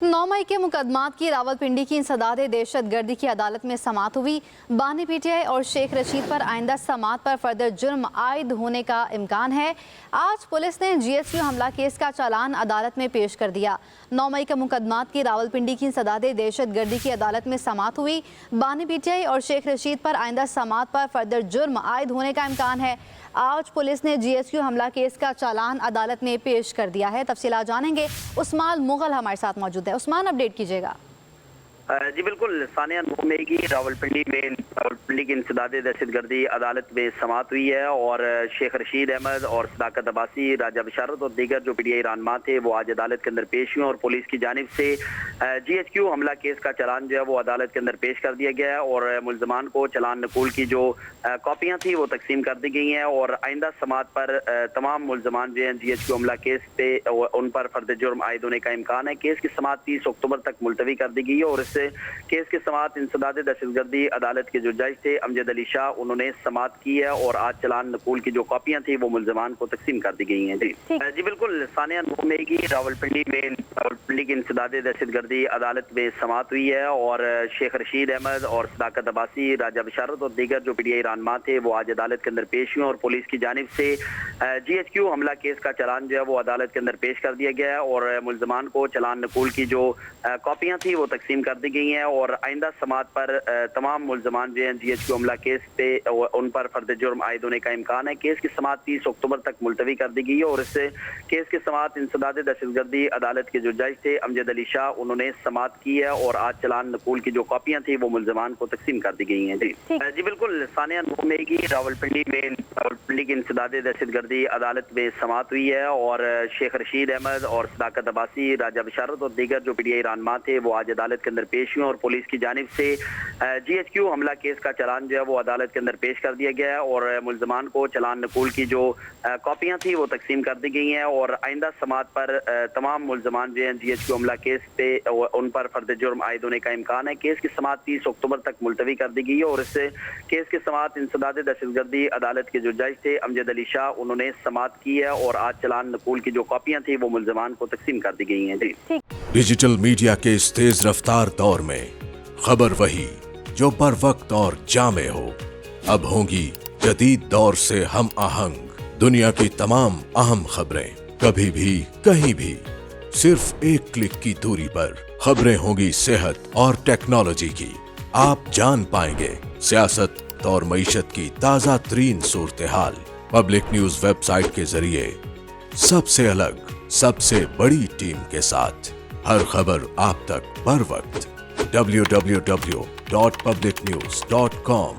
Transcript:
9 मई के मुकदमात की रावलपिंडी की इंसदाद दहशत गर्दी की अदालत में समाअत हुई। बानी पीटीआई और शेख रशीद पर आइंदा समाअत पर फर्दर जुर्म आयद होने का इम्कान है। आज पुलिस ने GSU हमला केस का चालान अदालत में पेश कर दिया। 9 मई के मुकदमात की रावलपिंडी की इंसदाद दहशत गर्दी की अदालत में समाअत हुई। बानी पीटीआई और शेख रशीद पर आइंदा समाअत पर फर्दर जुर्म आयद होने का इम्कान है। आज पुलिस ने GSU हमला केस का चालान अदालत में पेश कर दिया है। तफसीलात जानेंगे। उस्मान मुगल हमारे साथ मौजूद है। उस्मान, अपडेट कीजिएगा। जी बिल्कुल, सानिया 9 मई की रावलपिंडी की इंसदाद दहशत गर्दी अदालत में समाअत हुई है और शेख रशीद अहमद और सदाकत अब्बासी, राजा बशारत और दीगर जो PTI रहनुमा थे वो आज अदालत के अंदर पेश हुए और पुलिस की जानिब से GSU हमला केस का चालान जो है वो अदालत के अंदर पेश कर दिया गया है और मुल्ज़मान को चालान नकूल की जो कॉपियाँ थी वो तकसीम कर दी गई हैं और आइंदा समाअत पर तमाम मुल्ज़मान जो हैं GSU हमला केस पे उन पर फर्द जुर्म आयद होने का इम्कान है। केस की समाअत 30 अक्टूबर तक मुलतवी कर दी गई है और केस की समाअत इंसदाद दहशतगर्दी अदालत के जो जज थे अमजद अली शाह, उन्होंने समाअत की है और आज चालान नकूल की जो कॉपियां थी वो मुल्ज़मान को तकसीम कर दी गई हैं। जी बिल्कुल, सानिया 9 मई की रावलपिंडी की इंसदाद दहशतगर्दी अदालत में समाअत हुई है और शेख रशीद अहमद और सदाकत अब्बासी, राजा बशारत और दीगर जो PTI रहनुमा थे वो आज अदालत के अंदर पेश हुए और पुलिस की जानिब से GSU हमला केस का चालान जो है वो अदालत के अंदर पेश कर दिया गया है और मुल्ज़मान को चालान नकूल की जो कॉपियां थी वो तकसीम कर दी गई हैं और आइंदा समाअत पर तमाम मुल्ज़मान जो हैं GSU हमला केस पे उन पर फर्द जुर्म आयद होने का इम्कान है। केस की समाअत 30 अक्टूबर तक मुलतवी कर दी गई है और इस केस की समाअत इंसदाद दहशतगर्दी अदालत के जो जज थे अमजद अली शाह, उन्होंने समाअत की है और आज चालान नकूल की जो कॉपियां थी वो मुल्ज़मान को तकसीम कर दी गई हैं। जी बिल्कुल, सानिया 9 मई की रावलपिंडी की इंसदाद दहशतगर्दी अदालत में समाअत हुई है और शेख रशीद अहमद और सदाकत अब्बासी, राजा बशारत और दीगर जो PTI रहनुमा थे वो आज अदालत के अंदर पेश हुए और पुलिस की जानिब से GSU हमला केस का चालान जो है वो अदालत के अंदर पेश कर दिया गया है और मुल्ज़मान को चालान नकूल की जो कॉपियां थी वो तकसीम कर दी गई हैं और आइंदा समाअत पर तमाम मुल्ज़मान जो हैं GSU हमला केस पे उन पर फर्द जुर्म आयद होने का इम्कान है। केस की समाअत 30 अक्टूबर तक मुलतवी कर दी गई है और इस केस की समाअत इंसदाद दहशतगर्दी अदालत के जो जज थे अमजद अली शाह, उन्होंने समाअत की है और आज चालान नकूल की जो कॉपियां थी वो मुल्ज़मान को तकसीम कर दी गई हैं। जी डिजिटल मीडिया के इस तेज रफ्तार दौर में खबर वही जो बर वक्त और जामे हो। अब होंगी जदीद दौर से हम आहंग दुनिया की तमाम अहम खबरें, कभी भी कहीं भी, सिर्फ एक क्लिक की दूरी पर। खबरें होंगी सेहत और टेक्नोलॉजी की। आप जान पाएंगे सियासत और मईशत की ताजा तरीन सूरत हाल। पब्लिक न्यूज वेबसाइट के जरिए सबसे अलग, सबसे बड़ी टीम के साथ हर खबर आप तक बर वक्त। www.publicnews.com